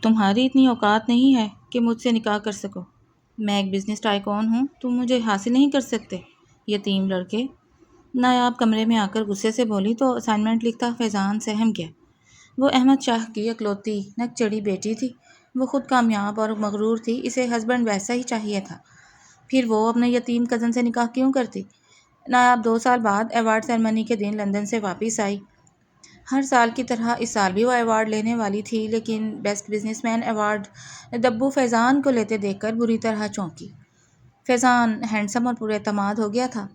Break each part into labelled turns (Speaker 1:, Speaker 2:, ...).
Speaker 1: تمہاری اتنی اوقات نہیں ہے کہ مجھ سے نکاح کر سکو۔ میں ایک بزنس ٹائکون ہوں، تم مجھے حاصل نہیں کر سکتے۔ یتیم لڑکے۔ نایاب کمرے میں آ کر غصے سے بولی تو اسائنمنٹ لکھتا فیضان سہم گیا۔ وہ احمد شاہ کی اکلوتی نک چڑھی بیٹی تھی۔ وہ خود کامیاب اور مغرور تھی، اسے ہسبینڈ ویسا ہی چاہیے تھا۔ پھر وہ اپنے یتیم کزن سے نکاح کیوں کرتی؟ نایاب 2 سال بعد ایوارڈ سیرمنی کے دن لندن سے واپس آئی۔ ہر سال کی طرح اس سال بھی وہ ایوارڈ لینے والی تھی، لیکن بیسٹ بزنس مین ایوارڈ دبو فیضان کو لیتے دیکھ کر بری طرح چونکی۔ فیضان ہینڈسم اور پورے اعتماد ہو گیا تھا۔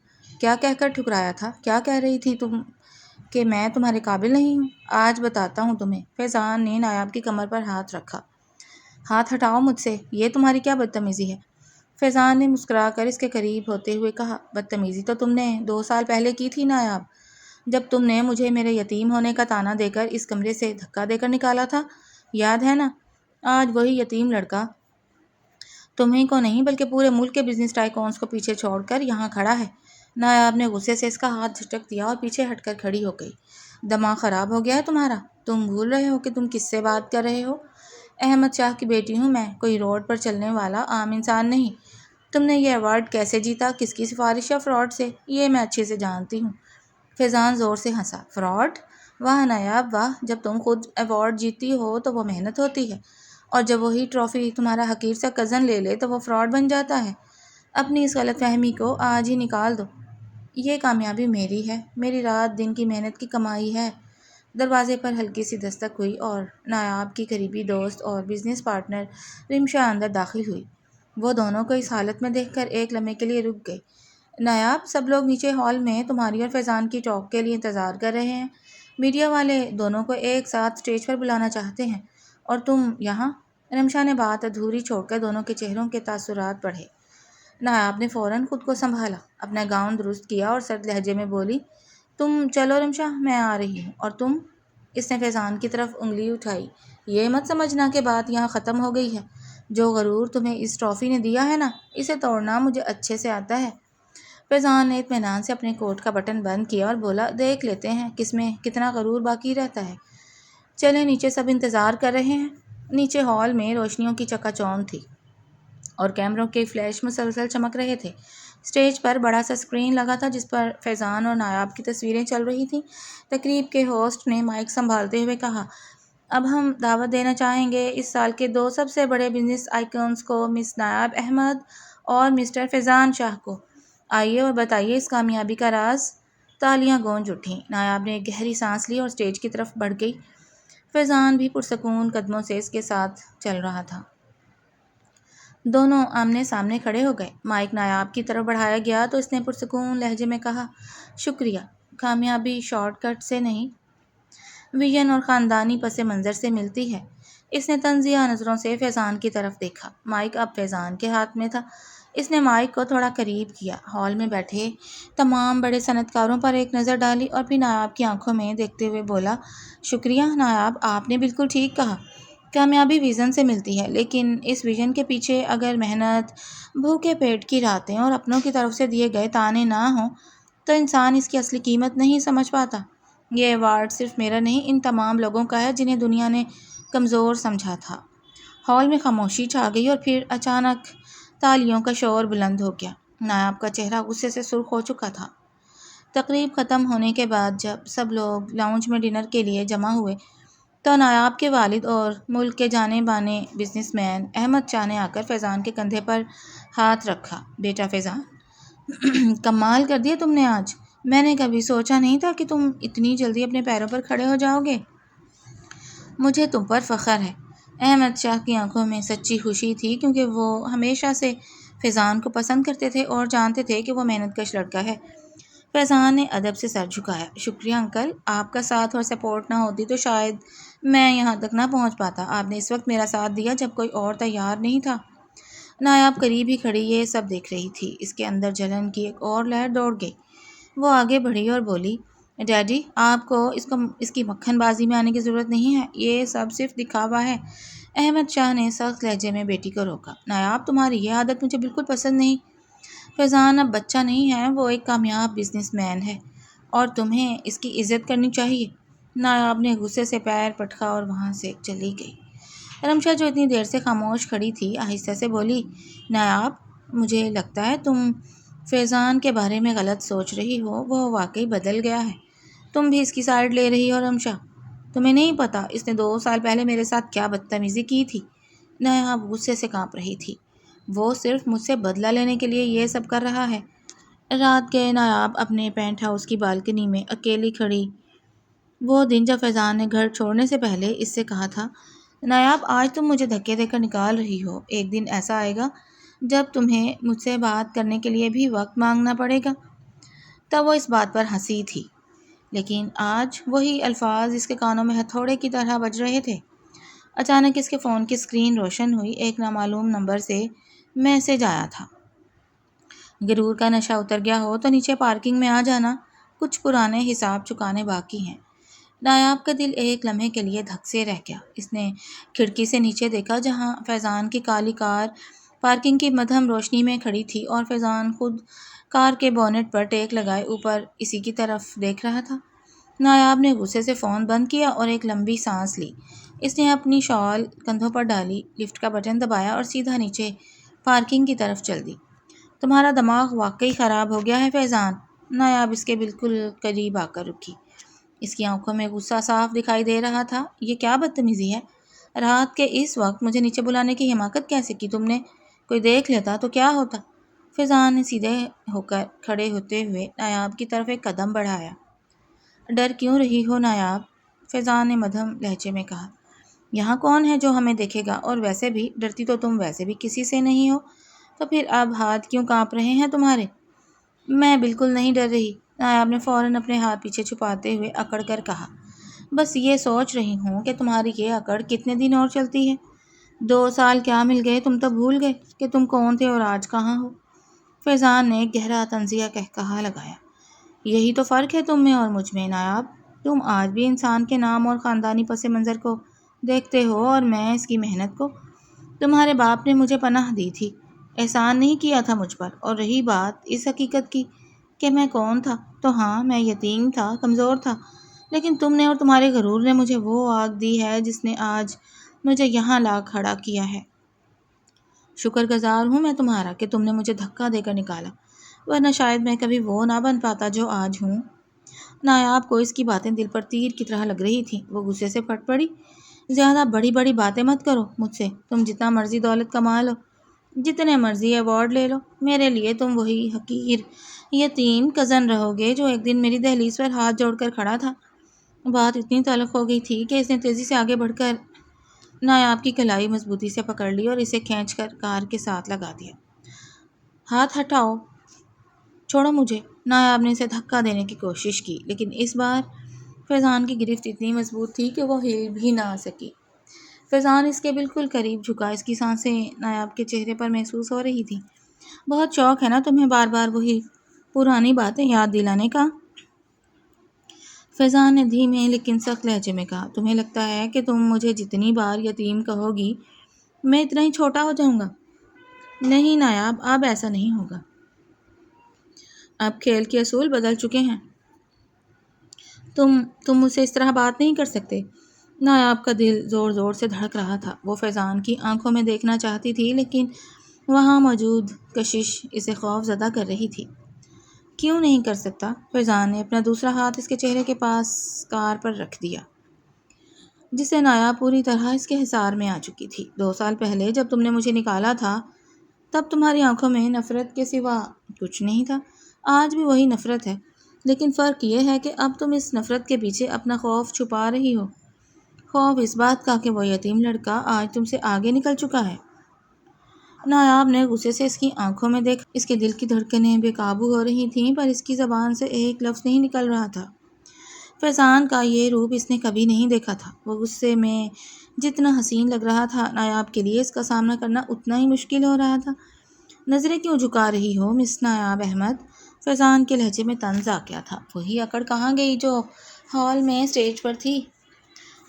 Speaker 1: کیا کہہ کر ٹھکرایا تھا؟ کیا کہہ رہی تھی تم کہ میں تمہارے قابل نہیں ہوں؟ آج بتاتا ہوں تمہیں۔ فیضان نے نایاب کی کمر پر ہاتھ رکھا۔ ہاتھ ہٹاؤ مجھ سے، یہ تمہاری کیا بدتمیزی ہے؟ فیضان نے مسکرا کر اس کے قریب ہوتے ہوئے کہا، بدتمیزی تو تم نے 2 سال پہلے کی تھی نایاب، جب تم نے مجھے میرے یتیم ہونے کا طعنہ دے کر اس کمرے سے دھکا دے کر نکالا تھا، یاد ہے نا؟ آج وہی یتیم لڑکا تمہیں کو نہیں بلکہ پورے ملک کے بزنس ٹائکونز کو پیچھے چھوڑ کر یہاں کھڑا ہے۔ نایاب نے غصے سے اس کا ہاتھ جھٹک دیا اور پیچھے ہٹ کر کھڑی ہو گئی۔ دماغ خراب ہو گیا ہے تمہارا؟ تم بھول رہے ہو کہ تم کس سے بات کر رہے ہو؟ احمد شاہ کی بیٹی ہوں میں، کوئی روڈ پر چلنے والا عام انسان نہیں۔ تم نے یہ ایوارڈ کیسے جیتا، کس کی سفارش یا فراڈ سے، یہ میں اچھے سے جانتی ہوں۔ فیضان زور سے ہنسا۔ فراڈ؟ واہ نایاب واہ، جب تم خود ایوارڈ جیتتی ہو تو وہ محنت ہوتی ہے، اور جب وہی ٹرافی تمہارا حقیر سا کزن لے لے تو وہ فراڈ بن جاتا ہے۔ اپنی اس غلط فہمی کو آج ہی نکال دو۔ یہ کامیابی میری ہے، میری رات دن کی محنت کی کمائی ہے۔ دروازے پر ہلکی سی دستک ہوئی اور نایاب کی قریبی دوست اور بزنس پارٹنر رمشا اندر داخل ہوئی۔ وہ دونوں کو اس حالت میں دیکھ کر ایک لمحے کے لیے رک گئی۔ نایاب، سب لوگ نیچے ہال میں تمہاری اور فیضان کی ٹاک کے لیے انتظار کر رہے ہیں۔ میڈیا والے دونوں کو ایک ساتھ سٹیج پر بلانا چاہتے ہیں، اور تم یہاں؟ رمشا نے بات ادھوری چھوڑ کر دونوں کے چہروں کے تاثرات پڑھے۔ نایاب نے فوراً خود کو سنبھالا، اپنا گاؤن درست کیا اور سرد لہجے میں بولی، تم چلو رمشا، میں آ رہی ہوں۔ اور تم؟ اس نے فیضان کی طرف انگلی اٹھائی۔ یہ مت سمجھنا کہ بات یہاں ختم ہو گئی ہے۔ جو غرور تمہیں اس ٹرافی نے دیا ہے نا، اسے توڑنا مجھے اچھے سے آتا ہے۔ فیضان نے اطمینان سے اپنے کوٹ کا بٹن بند کیا اور بولا، دیکھ لیتے ہیں کس میں کتنا غرور باقی رہتا ہے۔ چلیں نیچے، سب انتظار کر رہے ہیں۔ نیچے ہال میں روشنیوں کی چکا چوند تھی اور کیمروں کے فلیش مسلسل چمک رہے تھے۔ اسٹیج پر بڑا سا اسکرین لگا تھا جس پر فیضان اور نایاب کی تصویریں چل رہی تھیں۔ تقریب کے ہوسٹ نے مائک سنبھالتے ہوئے کہا، اب ہم دعوت دینا چاہیں گے اس سال کے 2 سب سے بڑے بزنس آئیکنز کو، مس نایاب احمد اور مسٹر فیضان شاہ کو۔ آئیے اور بتائیے اس کامیابی کا راز۔ تالیاں گونج اٹھیں۔ نایاب نے ایک گہری سانس لی اور اسٹیج کی طرف بڑھ گئی۔ فیضان بھی پرسکون قدموں سے اس کے ساتھ چل رہا تھا۔ دونوں آمنے سامنے کھڑے ہو گئے۔ مائک نایاب کی طرف بڑھایا گیا تو اس نے پرسکون لہجے میں کہا، شکریہ۔ کامیابی شارٹ کٹ سے نہیں، ویژن اور خاندانی پس منظر سے ملتی ہے۔ اس نے طنزیہ نظروں سے فیضان کی طرف دیکھا۔ مائک اب فیضان کے ہاتھ میں تھا۔ اس نے مائک کو تھوڑا قریب کیا، ہال میں بیٹھے تمام بڑے صنعت کاروں پر ایک نظر ڈالی اور پھر نایاب کی آنکھوں میں دیکھتے ہوئے بولا، شکریہ نایاب، آپ نے بالکل ٹھیک کہا۔ کامیابی ویژن سے ملتی ہے، لیکن اس ویژن کے پیچھے اگر محنت، بھوکے پیٹ کی راتیں اور اپنوں کی طرف سے دیے گئے طعنے نہ ہوں تو انسان اس کی اصلی قیمت نہیں سمجھ پاتا۔ یہ ایوارڈ صرف میرا نہیں، ان تمام لوگوں کا ہے جنہیں دنیا نے کمزور سمجھا تھا۔ ہال میں خاموشی چھا گئی اور پھر اچانک تالیوں کا شور بلند ہو گیا۔ نایاب کا چہرہ غصے سے سرخ ہو چکا تھا۔ تقریب ختم ہونے کے بعد جب سب لوگ لاؤنج میں ڈنر کے لیے جمع ہوئے تو نایاب کے والد اور ملک کے جانے مانے بزنس مین احمد شاہ نے آ کر فیضان کے کندھے پر ہاتھ رکھا۔ بیٹا فیضان، کمال کر دیا تم نے آج۔ میں نے کبھی سوچا نہیں تھا کہ تم اتنی جلدی اپنے پیروں پر کھڑے ہو جاؤ گے۔ مجھے تم پر فخر ہے۔ احمد شاہ کی آنکھوں میں سچی خوشی تھی، کیونکہ وہ ہمیشہ سے فیضان کو پسند کرتے تھے اور جانتے تھے کہ وہ محنت کش لڑکا ہے۔ فیضان نے ادب سے سر جھکایا۔ شکریہ انکل، آپ کا ساتھ اور سپورٹ نہ ہوتی تو شاید میں یہاں تک نہ پہنچ پاتا۔ آپ نے اس وقت میرا ساتھ دیا جب کوئی اور تیار نہیں تھا۔ نایاب قریب ہی کھڑی یہ سب دیکھ رہی تھی۔ اس کے اندر جلن کی ایک اور لہر دوڑ گئی۔ وہ آگے بڑھی اور بولی، ڈیڈی، آپ کو اس کی مکھن بازی میں آنے کی ضرورت نہیں ہے، یہ سب صرف دکھاوا ہے۔ احمد شاہ نے سخت لہجے میں بیٹی کو روکا۔ نایاب، تمہاری یہ عادت مجھے بالکل پسند نہیں۔ فیضان اب بچہ نہیں ہے، وہ ایک کامیاب بزنس مین ہے اور تمہیں اس کی عزت کرنی چاہیے۔ نایاب نے غصے سے پیر پٹکا اور وہاں سے چلی گئی۔ رمشا جو اتنی دیر سے خاموش کھڑی تھی آہستہ سے بولی، نایاب، مجھے لگتا ہے تم فیضان کے بارے میں غلط سوچ رہی ہو، وہ واقعی بدل گیا ہے۔ تم بھی اس کی سائڈ لے رہی ہو رمشا۔ تمہیں نہیں پتہ اس نے 2 سال پہلے میرے ساتھ کیا بدتمیزی کی تھی۔ نایاب غصے سے کانپ رہی تھی۔ وہ صرف مجھ سے بدلہ لینے کے لیے یہ سب کر رہا ہے۔ رات کے نایاب اپنے پینٹ ہاؤس کی بالکنی میں اکیلی کھڑی۔ وہ دن جب فیضان نے گھر چھوڑنے سے پہلے اس سے کہا تھا، نایاب آج تم مجھے دھکے دے کر نکال رہی ہو، ایک دن ایسا آئے گا جب تمہیں مجھ سے بات کرنے کے لیے بھی وقت مانگنا پڑے گا۔ تب وہ اس بات پر ہنسی تھی، لیکن آج وہی الفاظ اس کے کانوں میں ہتھوڑے کی طرح بج رہے تھے۔ اچانک اس کے فون کی اسکرین روشن ہوئی۔ ایک نامعلوم نمبر سے میسج آیا تھا، غرور کا نشہ اتر گیا ہو تو نیچے پارکنگ میں آ جانا، کچھ پرانے حساب چکانے باقی ہیں۔ نایاب کا دل ایک لمحے کے لیے دھک سے رہ گیا۔ اس نے کھڑکی سے نیچے دیکھا جہاں فیضان کی کالی کار پارکنگ کی مدھم روشنی میں کھڑی تھی اور فیضان خود کار کے بونٹ پر ٹیک لگائے اوپر اسی کی طرف دیکھ رہا تھا۔ نایاب نے غصے سے فون بند کیا اور ایک لمبی سانس لی۔ اس نے اپنی شال کندھوں پر ڈالی، لفٹ کا بٹن دبایا اور سیدھا نیچے پارکنگ کی طرف چل دی۔ تمہارا دماغ واقعی خراب ہو گیا ہے فیضان۔ نایاب اس کے بالکل قریب آ کر رکی۔ اس کی آنکھوں میں غصہ صاف دکھائی دے رہا تھا۔ یہ کیا بدتمیزی ہے؟ رات کے اس وقت مجھے نیچے بلانے کی حماقت کیسے کی تم نے؟ کوئی دیکھ لیتا تو کیا ہوتا؟ فیضان نے سیدھے ہو کر کھڑے ہوتے ہوئے نایاب کی طرف ایک قدم بڑھایا۔ ڈر کیوں رہی ہو نایاب؟ فیضان نے مدھم لہجے میں کہا۔ یہاں کون ہے جو ہمیں دیکھے گا؟ اور ویسے بھی ڈرتی تو تم ویسے بھی کسی سے نہیں ہو، تو پھر اب ہاتھ کیوں کانپ رہے ہیں تمہارے؟ میں بالکل نہیں ڈر رہی، نایاب نے فوراً اپنے ہاتھ پیچھے چھپاتے ہوئے اکڑ کر کہا۔ بس یہ سوچ رہی ہوں کہ تمہاری یہ اکڑ کتنے دن اور چلتی ہے۔ 2 سال کیا مل گئے، تم تو بھول گئے کہ تم کون تھے اور آج کہاں ہو۔ فیضان نے گہرا طنزیہ قہقہا لگایا۔ یہی تو فرق ہے تم میں اور مجھ میں نایاب، تم آج بھی انسان کے نام اور خاندانی پس منظر کو دیکھتے ہو اور میں اس کی محنت کو۔ تمہارے باپ نے مجھے پناہ دی تھی، احسان نہیں کیا تھا مجھ پر، اور رہی بات اس حقیقت کی کہ میں کون تھا، تو ہاں میں یتیم تھا، کمزور تھا، لیکن تم نے اور تمہارے غرور نے مجھے وہ آگ دی ہے جس نے آج مجھے یہاں لا کھڑا کیا ہے۔ شکر گزار ہوں میں تمہارا کہ تم نے مجھے دھکا دے کر نکالا، ورنہ شاید میں کبھی وہ نہ بن پاتا جو آج ہوں۔ نایاب کو اس کی باتیں دل پر تیر کی طرح لگ رہی تھیں۔ وہ غصے سے پھٹ پڑی۔ زیادہ بڑی بڑی باتیں مت کرو مجھ سے، تم جتنا مرضی دولت کما لو، جتنے مرضی ایوارڈ لے لو، میرے لیے تم وہی حقیر یتیم کزن رہو گے جو ایک دن میری دہلیز پر ہاتھ جوڑ کر کھڑا تھا۔ بات اتنی تلخ ہو گئی تھی کہ اس نے تیزی سے آگے بڑھ کر نایاب کی کلائی مضبوطی سے پکڑ لی اور اسے کھینچ کر کار کے ساتھ لگا دیا۔ ہاتھ ہٹاؤ، چھوڑو مجھے۔ نایاب نے اسے دھکا دینے کی کوشش کی، لیکن اس بار فیضان کی گرفت اتنی مضبوط تھی کہ وہ ہل بھی نہ سکی۔ فیضان اس کے بالکل قریب جھکا۔ اس کی سانسیں نایاب کے چہرے پر محسوس ہو رہی تھیں۔ بہت شوق ہے نا تمہیں بار بار وہی پرانی باتیں یاد دلانے کا؟ فیضان نے دھیمے لیکن سخت لہجے میں کہا۔ تمہیں لگتا ہے کہ تم مجھے جتنی بار یتیم کہو گی میں اتنا ہی چھوٹا ہو جاؤں گا؟ نہیں نایاب، اب ایسا نہیں ہوگا۔ اب کھیل کے اصول بدل چکے ہیں۔ تم مجھ سے اس طرح بات نہیں کر سکتے۔ نایاب کا دل زور زور سے دھڑک رہا تھا۔ وہ فیضان کی آنکھوں میں دیکھنا چاہتی تھی، لیکن وہاں موجود کشش اسے خوف زدہ کر رہی تھی۔ کیوں نہیں کر سکتا؟ فیضان نے اپنا دوسرا ہاتھ اس کے چہرے کے پاس کار پر رکھ دیا، جسے نایاب پوری طرح اس کے حصار میں آ چکی تھی۔ 2 سال پہلے جب تم نے مجھے نکالا تھا تب تمہاری آنکھوں میں نفرت کے سوا کچھ نہیں تھا۔ آج بھی وہی نفرت ہے، لیکن فرق یہ ہے کہ اب تم اس نفرت کے پیچھے اپنا خوف چھپا رہی ہو۔ خوف اس بات کا کہ وہ یتیم لڑکا آج تم سے آگے نکل چکا ہے۔ نایاب نے غصے سے اس کی آنکھوں میں دیکھا۔ اس کے دل کی دھڑکنیں بے قابو ہو رہی تھیں، پر اس کی زبان سے ایک لفظ نہیں نکل رہا تھا۔ فیضان کا یہ روپ اس نے کبھی نہیں دیکھا تھا۔ وہ غصے میں جتنا حسین لگ رہا تھا، نایاب کے لیے اس کا سامنا کرنا اتنا ہی مشکل ہو رہا تھا۔ نظریں کیوں جھکا رہی ہو مس نایاب احمد؟ فیضان کے لہجے میں طنز آ گیا تھا۔ وہی اکڑ کہاں گئی جو ہال میں اسٹیج پر تھی؟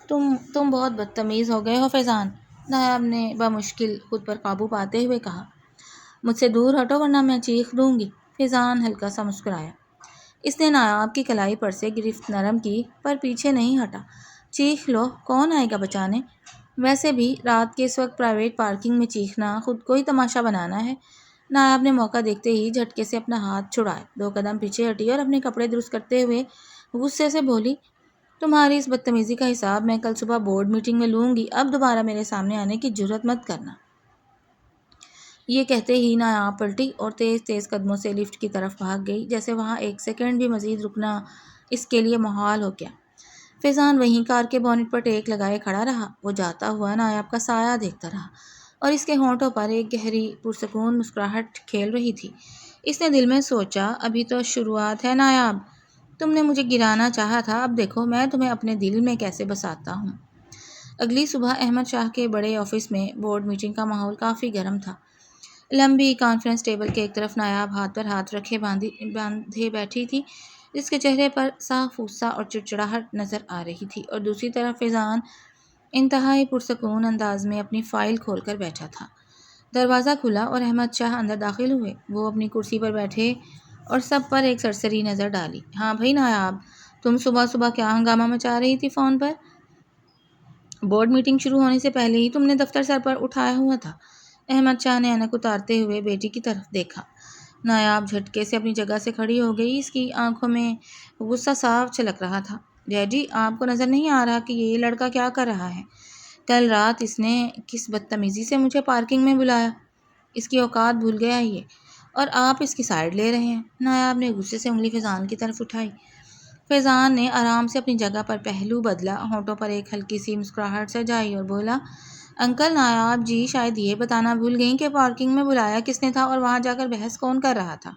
Speaker 1: تم بہت بدتمیز ہو گئے ہو فیضان، نایاب نے بمشکل خود پر قابو پاتے ہوئے کہا۔ مجھ سے دور ہٹو ورنہ میں چیخ دوں گی۔ فیضان ہلکا سا مسکرایا۔ اس نے نایاب کی کلائی پر سے گرفت نرم کی، پر پیچھے نہیں ہٹا۔ چیخ لو، کون آئے گا بچانے؟ ویسے بھی رات کے اس وقت پرائیویٹ پارکنگ میں چیخنا خود کو ہی تماشا بنانا ہے۔ نایاب نے موقع دیکھتے ہی جھٹکے سے اپنا ہاتھ چھڑایا، 2 قدم پیچھے ہٹی اور اپنے کپڑے درست کرتے ہوئے غصے سے بولی، تمہاری اس بدتمیزی کا حساب میں کل صبح بورڈ میٹنگ میں لوں گی، اب دوبارہ میرے سامنے آنے کی جرات مت کرنا۔ یہ کہتے ہی نایاب پلٹی اور تیز تیز قدموں سے لفٹ کی طرف بھاگ گئی، جیسے وہاں 1 سیکنڈ بھی مزید رکنا اس کے لیے محال ہو گیا۔ فیضان وہیں کار کے بونٹ پر ٹیک لگائے کھڑا رہا۔ وہ جاتا ہوا نایاب کا سایہ دیکھتا رہا اور اس کے ہونٹوں پر ایک گہری پرسکون مسکراہٹ کھیل رہی تھی۔ اس نے دل میں سوچا، ابھی تو شروعات ہے نایاب، تم نے مجھے گرانا چاہا تھا، اب دیکھو میں تمہیں اپنے دل میں کیسے بساتا ہوں۔ اگلی صبح احمد شاہ کے بڑے آفس میں بورڈ میٹنگ کا ماحول کافی گرم تھا۔ لمبی کانفرنس ٹیبل کے ایک طرف نایاب ہاتھ پر ہاتھ رکھے باندھے بیٹھی تھی، جس کے چہرے پر صاف غصہ اور چڑچڑاہٹ نظر آ رہی تھی، اور دوسری طرف فیضان انتہائی پرسکون انداز میں اپنی فائل کھول کر بیٹھا تھا۔ دروازہ کھلا اور احمد شاہ اندر داخل ہوئے۔ وہ اپنی کرسی پر بیٹھے اور سب پر ایک سرسری نظر ڈالی۔ ہاں بھائی نایاب، تم صبح صبح کیا ہنگامہ مچا رہی تھی فون پر؟ بورڈ میٹنگ شروع ہونے سے پہلے ہی تم نے دفتر سر پر اٹھایا ہوا تھا۔ احمد شاہ نے اینک اتارتے ہوئے بیٹی کی طرف دیکھا۔ نایاب جھٹکے سے اپنی جگہ سے کھڑی ہو گئی، اس کی آنکھوں میں غصہ صاف چھلک رہا تھا۔ ڈیڈی، آپ کو نظر نہیں آ رہا کہ یہ لڑکا کیا کر رہا ہے؟ کل رات اس نے کس بدتمیزی سے مجھے پارکنگ میں بلایا، اس کی اوقات بھول گیا یہ، اور آپ اس کی سائیڈ لے رہے ہیں۔ نایاب نے غصے سے انگلی فیضان کی طرف اٹھائی۔ فیضان نے آرام سے اپنی جگہ پر پہلو بدلا، ہونٹوں پر ایک ہلکی سی مسکراہٹ سجائی اور بولا، انکل نایاب جی شاید یہ بتانا بھول گئیں کہ پارکنگ میں بلایا کس نے تھا اور وہاں جا کر بحث کون کر رہا تھا۔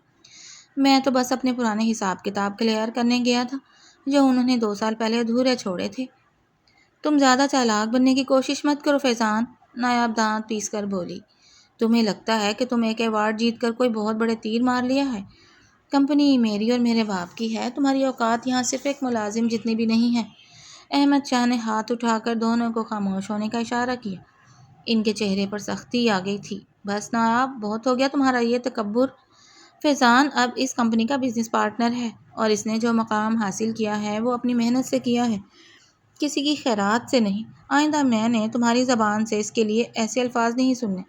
Speaker 1: میں تو بس اپنے پرانے حساب کتاب کلیئر کرنے گیا تھا، جو انہوں نے 2 سال پہلے ادھورے چھوڑے تھے۔ تم زیادہ چالاک بننے کی کوشش مت کرو فیضان، نایاب دانت پیس کر بولی۔ تمہیں لگتا ہے کہ تم ایک ایوارڈ جیت کر کوئی بہت بڑے تیر مار لیا ہے؟ کمپنی میری اور میرے باپ کی ہے، تمہاری اوقات یہاں صرف ایک ملازم جتنی بھی نہیں ہے۔ احمد شاہ نے ہاتھ اٹھا کر دونوں کو خاموش ہونے کا اشارہ کیا۔ ان کے چہرے پر سختی آ گئی تھی۔ بس نایاب، بہت ہو گیا تمہارا یہ تکبر۔ فیضان اب اس کمپنی کا بزنس پارٹنر ہے، اور اس نے جو مقام حاصل کیا ہے وہ اپنی محنت سے کیا ہے، کسی کی خیرات سے نہیں۔ آئندہ میں نے تمہاری زبان سے اس کے لیے ایسے الفاظ نہیں سننے۔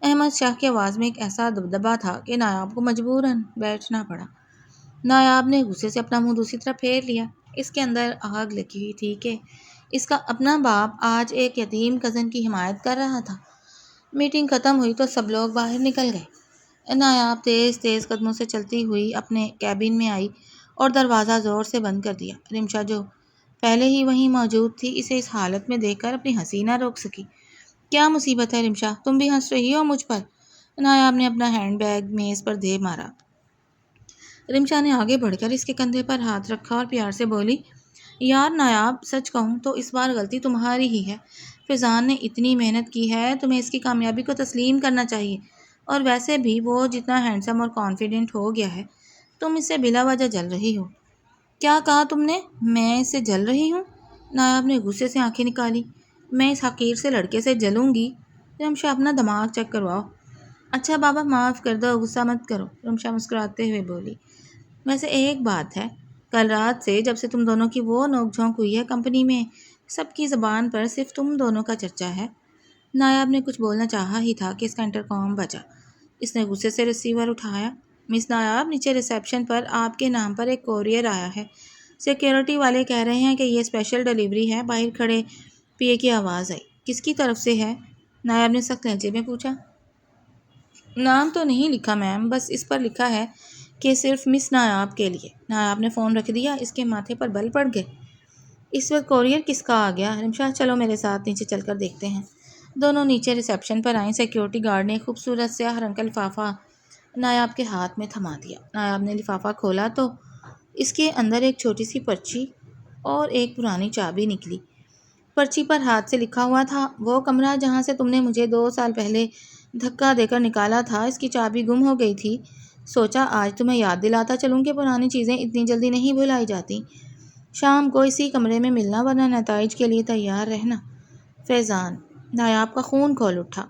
Speaker 1: احمد شاہ کی آواز میں ایک ایسا دبدبا تھا کہ نایاب کو مجبوراً بیٹھنا پڑا۔ نایاب نے غصے سے اپنا منہ دوسری طرف پھیر لیا۔ اس کے اندر آگ لگی ہوئی تھی کہ اس کا اپنا باپ آج ایک یتیم کزن کی حمایت کر رہا تھا۔ میٹنگ ختم ہوئی تو سب لوگ باہر نکل گئے۔ نایاب تیز تیز قدموں سے چلتی ہوئی اپنے کیبن میں آئی اور دروازہ زور سے بند کر دیا۔ رمشا جو پہلے ہی وہیں موجود تھی، اسے اس حالت میں دیکھ کر اپنی ہنسی نہ روک سکی۔ کیا مصیبت ہے رمشا، تم بھی ہنس رہی ہو مجھ پر؟ نایاب نے اپنا ہینڈ بیگ میز پر دے مارا۔ رمشا نے آگے بڑھ کر اس کے کندھے پر ہاتھ رکھا اور پیار سے بولی، یار نایاب، سچ کہوں تو اس بار غلطی تمہاری ہی ہے۔ فیضان نے اتنی محنت کی ہے، تمہیں اس کی کامیابی کو تسلیم کرنا چاہیے، اور ویسے بھی وہ جتنا ہینڈسم اور کانفیڈنٹ ہو گیا ہے، تم اس سے بلا وجہ جل رہی ہو۔ کیا کہا تم نے؟ میں اس سے جل رہی ہوں؟ نایاب نے غصے سے آنکھیں نکالی۔ میں اس حقیر سے لڑکے سے جلوں گی؟ رمشا اپنا دماغ چیک کرواؤ۔ اچھا بابا معاف کر دو، غصہ مت کرو، رمشا مسکراتے ہوئے بولی۔ ویسے ایک بات ہے، کل رات سے جب سے تم دونوں کی وہ نوک جھونک ہوئی ہے، کمپنی میں سب کی زبان پر صرف تم دونوں کا چرچا ہے۔ نایاب نے کچھ بولنا چاہا ہی تھا کہ اس کا انٹرکام بجا۔ اس نے غصے سے ریسیور اٹھایا۔ مس نایاب، نیچے ریسیپشن پر آپ کے نام پر ایک کوریئر آیا ہے۔ سیکیورٹی والے کہہ رہے ہیں کہ یہ اسپیشل ڈیلیوری ہے۔ باہر کھڑے پی اے کی آواز آئی۔ کس کی طرف سے ہے؟ نایاب نے سخت لہجے میں پوچھا۔ نام تو نہیں لکھا میم، بس اس پر لکھا ہے کہ صرف مس نایاب کے لیے۔ نایاب نے فون رکھ دیا۔ اس کے ماتھے پر بل پڑ گئے۔ اس وقت کوریئر کس کا آ گیا؟ رمشا، چلو میرے ساتھ نیچے چل کر دیکھتے ہیں۔ دونوں نیچے ریسیپشن پر آئیں۔ سیکیورٹی گارڈ نے ایک خوبصورت سیاہ رنگ کا لفافہ نایاب کے ہاتھ میں تھما دیا۔ نایاب نے لفافہ کھولا تو اس کے اندر ایک چھوٹی سی پرچی اور ایک پرانی چابی نکلی۔ پرچی پر ہاتھ سے لکھا ہوا تھا، وہ کمرہ جہاں سے تم نے مجھے 2 سال پہلے دھکا دے کر نکالا تھا، اس کی چابی گم ہو گئی تھی۔ سوچا آج تمہیں یاد دلاتا چلوں کہ پرانی چیزیں اتنی جلدی نہیں بھلائی جاتی۔ شام کو اسی کمرے میں ملنا، ورنہ نتائج کے لیے تیار رہنا۔ فیضان۔ نایاب کا خون کھول اٹھا۔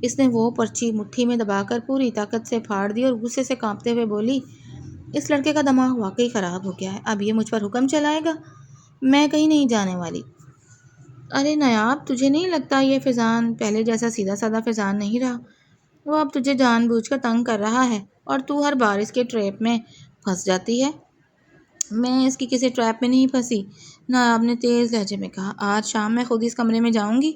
Speaker 1: اس نے وہ پرچی مٹھی میں دبا کر پوری طاقت سے پھاڑ دی اور غصے سے کانپتے ہوئے بولی، اس لڑکے کا دماغ واقعی خراب ہو گیا ہے، اب یہ مجھ پر حکم چلائے گا؟ میں کہیں نہیں جانے والی۔ ارے نایاب، تجھے نہیں لگتا یہ فیضان پہلے جیسا سیدھا سادہ فیضان نہیں رہا؟ وہ اب تجھے جان بوجھ کر تنگ کر رہا ہے اور تو ہر بار اس کے ٹریپ میں پھنس جاتی ہے۔ میں اس کی کسی ٹریپ میں نہیں پھنسی، نایاب نے تیز لہجے میں کہا۔ آج شام میں خود اس کمرے میں جاؤں گی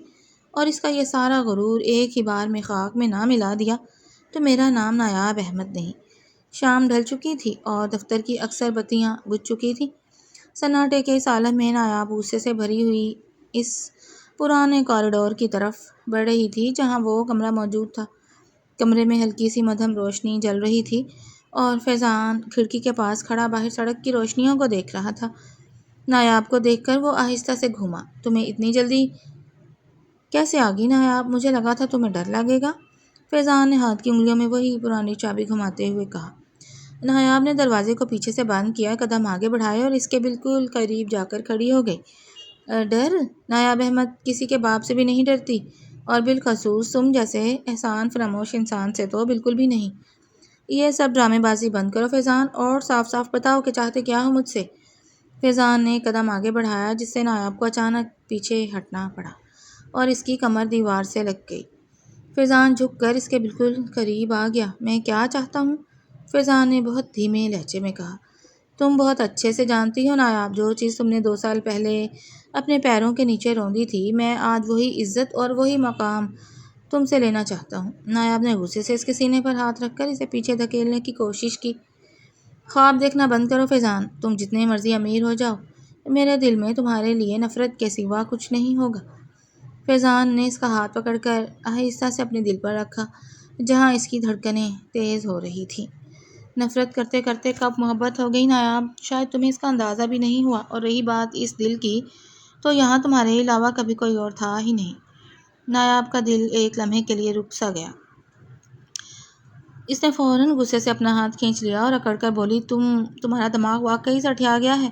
Speaker 1: اور اس کا یہ سارا غرور ایک ہی بار میں خاک میں نہ ملا دیا تو میرا نام نایاب احمد نہیں۔ شام ڈھل چکی تھی اور دفتر کی اکثر بتیاں بجھ چکی تھیں۔ سناٹے کے اس عالم میں نایاب غصے سے بھری ہوئی اس پرانے کوریڈور کی طرف بڑھ رہی تھی جہاں وہ کمرہ موجود تھا۔ کمرے میں ہلکی سی مدھم روشنی جل رہی تھی اور فیضان کھڑکی کے پاس کھڑا باہر سڑک کی روشنیوں کو دیکھ رہا تھا۔ نایاب کو دیکھ کر وہ آہستہ سے گھوما۔ تمہیں اتنی جلدی کیسے آ گئی نایاب؟ مجھے لگا تھا تمہیں ڈر لگے گا۔ فیضان نے ہاتھ کی انگلیوں میں وہی پرانی چابی گھماتے ہوئے کہا۔ نایاب نے دروازے کو پیچھے سے بند کیا، قدم آگے بڑھائے اور اس کے بالکل قریب جا کر کھڑی ہو گئی۔ ڈر؟ نایاب احمد کسی کے باپ سے بھی نہیں ڈرتی، اور بالخصوص تم جیسے احسان فراموش انسان سے تو بالکل بھی نہیں۔ یہ سب ڈرامے بازی بند کرو فیضان، اور صاف صاف بتاؤ کہ چاہتے کیا ہو مجھ سے۔ فیضان نے قدم آگے بڑھایا جس سے نایاب کو اچانک پیچھے ہٹنا پڑا اور اس کی کمر دیوار سے لگ گئی۔ فیضان جھک کر اس کے بالکل قریب آ گیا۔ میں کیا چاہتا ہوں؟ فیضان نے بہت دھیمے لہجے میں کہا۔ تم بہت اچھے سے جانتی ہو نایاب، جو چیز تم نے 2 سال پہلے اپنے پیروں کے نیچے روندی تھی، میں آج وہی عزت اور وہی مقام تم سے لینا چاہتا ہوں۔ نایاب نے غصے سے اس کے سینے پر ہاتھ رکھ کر اسے پیچھے دھکیلنے کی کوشش کی۔ خواب دیکھنا بند کرو فیضان، تم جتنے مرضی امیر ہو جاؤ، میرے دل میں تمہارے لیے نفرت کے سوا کچھ نہیں ہوگا۔ فیضان نے اس کا ہاتھ پکڑ کر آہستہ سے اپنے دل پر رکھا جہاں اس کی دھڑکنیں تیز ہو رہی تھیں۔ نفرت کرتے کرتے کب محبت ہو گئی نایاب، شاید تمہیں اس کا اندازہ بھی نہیں ہوا، اور رہی بات اس دل کی تو یہاں تمہارے علاوہ کبھی کوئی اور تھا ہی نہیں۔ نایاب کا دل ایک لمحے کے لیے رک سا گیا۔ اس نے فوراً غصے سے اپنا ہاتھ کھینچ لیا اور اکڑ کر بولی، تمہارا دماغ واقعی سٹیا گیا ہے؟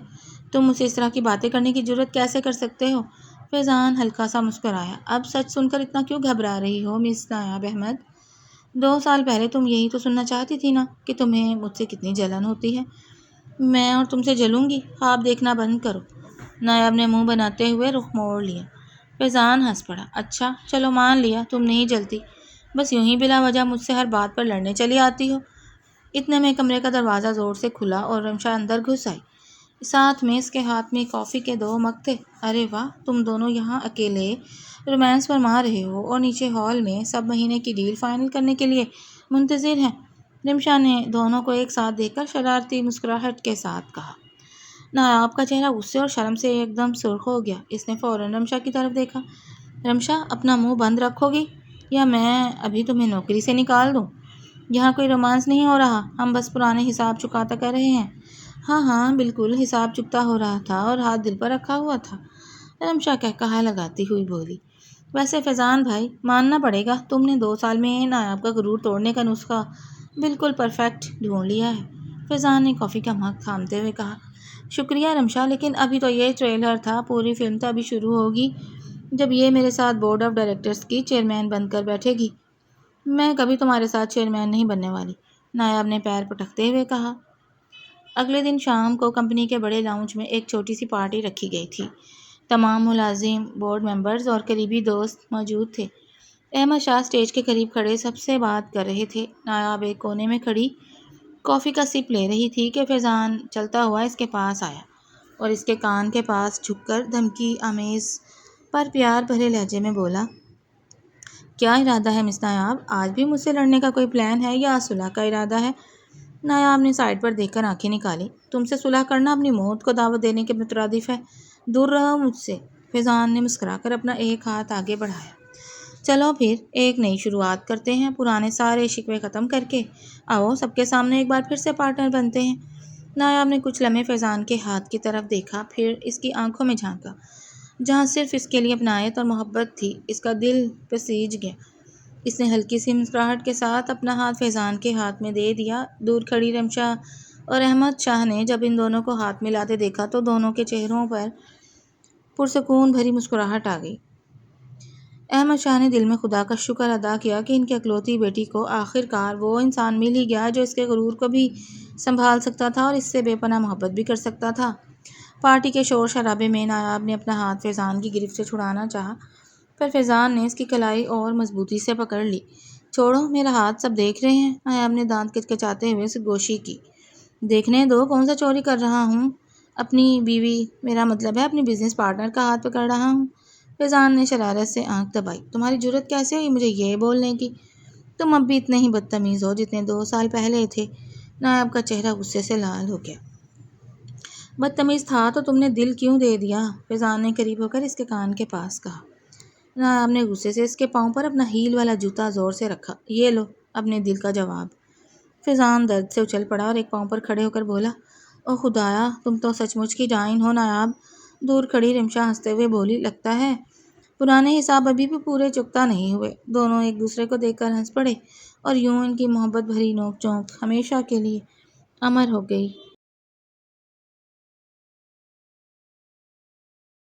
Speaker 1: تم مجھ سے اس طرح کی باتیں کرنے کی جرأت کیسے کر سکتے ہو؟ فیضان ہلکا سا مسکرایا۔ اب سچ سن کر اتنا کیوں گھبرا رہی ہو مس نایاب احمد؟ 2 سال پہلے تم یہی تو سننا چاہتی تھی نا کہ تمہیں مجھ سے کتنی جلن ہوتی ہے۔ میں اور تم سے جلوں گی؟ خواب دیکھنا بند کرو۔ نایاب نے منہ بناتے ہوئے رخ موڑ لیا۔ فیضان ہنس پڑا۔ اچھا چلو مان لیا تم نہیں جلتی، بس یوں ہی بلا وجہ مجھ سے ہر بات پر لڑنے چلی آتی ہو۔ اتنے میں کمرے کا دروازہ زور سے کھلا اور رمشا اندر گھس آئی۔ ساتھ میں اس کے ہاتھ میں کافی کے 2 مگ تھے۔ ارے واہ، تم دونوں یہاں اکیلے رومانس فرما رہے ہو اور نیچے ہال میں سب مہینے کی ڈیل فائنل کرنے کے لیے منتظر ہیں۔ رمشا نے دونوں کو ایک ساتھ دیکھ کر شرارتی مسکراہٹ کے ساتھ کہا۔ نایاب کا چہرہ غصے اور شرم سے ایک دم سرخ ہو گیا۔ اس نے فوراً رمشا کی طرف دیکھا۔ رمشا، اپنا منہ بند رکھو گی یا میں ابھی تمہیں نوکری سے نکال دوں؟ یہاں کوئی رومانس نہیں ہو رہا، ہم بس پرانے حساب چکاتا کر رہے ہیں۔ ہاں ہاں بالکل، حساب چکتا ہو رہا تھا اور ہاتھ دل پر رکھا ہوا تھا، رمشا قہقہہ لگاتی ہوئی بولی۔ ویسے فیضان بھائی، ماننا پڑے گا تم نے 2 سال میں نایاب کا غرور توڑنے کا نسخہ بالکل پرفیکٹ ڈھونڈ لیا ہے۔ فیضان نے کافی کا مگ تھامتے ہوئے کہا۔ شکریہ رمشا، لیکن ابھی تو یہ ٹریلر تھا، پوری فلم تو ابھی شروع ہوگی جب یہ میرے ساتھ بورڈ آف ڈائریکٹرز کی چیئرمین بن کر بیٹھے گی۔ میں کبھی تمہارے ساتھ چیئرمین نہیں بننے والی، نایاب نے پیر پٹکتے ہوئے کہا۔ اگلے دن شام کو کمپنی کے بڑے لاؤنج میں ایک چھوٹی سی پارٹی رکھی گئی تھی۔ تمام ملازم، بورڈ ممبرز اور قریبی دوست موجود تھے۔ احمد شاہ اسٹیج کے قریب کھڑے سب سے بات کر رہے تھے۔ نایاب ایک کونے میں کھڑی کافی کا سپ لے رہی تھی کہ فیضان چلتا ہوا اس کے پاس آیا اور اس کے کان کے پاس جھک کر دھمکی آمیز پر پیار بھرے لہجے میں بولا، کیا ارادہ ہے مس نایاب؟ آج بھی مجھ سے لڑنے کا کوئی پلان ہے یا صلح کا ارادہ ہے؟ نایاب نے سائڈ پر دیکھ کر آنکھیں نکالی۔ تم سے صلح کرنا اپنی موت کو دعوت دینے کے مترادف ہے، دور رہو مجھ سے۔ فیضان نے مسکرا کر اپنا ایک ہاتھ آگے بڑھایا۔ چلو پھر ایک نئی شروعات کرتے ہیں، پرانے سارے شکوے ختم کر کے آؤ سب کے سامنے ایک بار پھر سے پارٹنر بنتے ہیں۔ نایاب نے کچھ لمحے فیضان کے ہاتھ کی طرف دیکھا، پھر اس کی آنکھوں میں جھانکا جہاں صرف اس کے لیے اپنائیت اور محبت تھی۔ اس کا دل پسیج گیا۔ اس نے ہلکی سی مسکراہٹ کے ساتھ اپنا ہاتھ فیضان کے ہاتھ میں دے دیا۔ دور کھڑی رمشا اور احمد شاہ نے جب ان دونوں کو ہاتھ ملاتے دیکھا تو دونوں کے چہروں پر پرسکون بھری مسکراہٹ آ گئی۔ احمد شاہ نے دل میں خدا کا شکر ادا کیا کہ ان کی اکلوتی بیٹی کو آخر کار وہ انسان مل ہی گیا جو اس کے غرور کو بھی سنبھال سکتا تھا اور اس سے بے پناہ محبت بھی کر سکتا تھا۔ پارٹی کے شور شرابے میں نایاب نے اپنا ہاتھ فیضان کی گرفت سے چھڑانا چاہا، پر فیضان نے اس کی کلائی اور مضبوطی سے پکڑ لی۔ چھوڑو، میرا ہاتھ سب دیکھ رہے ہیں۔ نایاب نے دانت کچکچاتے ہوئے اسے گوشی کی۔ دیکھنے دو، کون سا چوری کر رہا ہوں؟ اپنی بیوی، میرا مطلب ہے اپنی بزنس پارٹنر کا ہاتھ پکڑ رہا ہوں۔ فیضان نے شرارت سے آنکھ دبائی۔ تمہاری جرأت کیسے ہوئی مجھے یہ بولنے کی؟ تم اب بھی اتنے ہی بدتمیز ہو جتنے 2 سال پہلے تھے۔ نایاب کا چہرہ غصے سے لال ہو گیا۔ بدتمیز تھا تو تم نے دل کیوں دے دیا؟ فیضان نے قریب ہو کر اس کے کان کے پاس کہا۔ نایاب نے غصے سے اس کے پاؤں پر اپنا ہیل والا جوتا زور سے رکھا۔ یہ لو اپنے دل کا جواب۔ فیضان درد سے اچھل پڑا اور ایک پاؤں پر کھڑے ہو کر بولا، او خدایا، تم تو سچ مچ کی ڈائن ہو نایاب۔ دور کھڑی رمشا ہنستے ہوئے بولی، لگتا ہے پرانے حساب ابھی بھی پورے چکتا نہیں ہوئے۔ دونوں ایک دوسرے کو دیکھ کر ہنس پڑے اور یوں ان کی محبت بھری نوک جھونک ہمیشہ کے لیے امر ہو گئی۔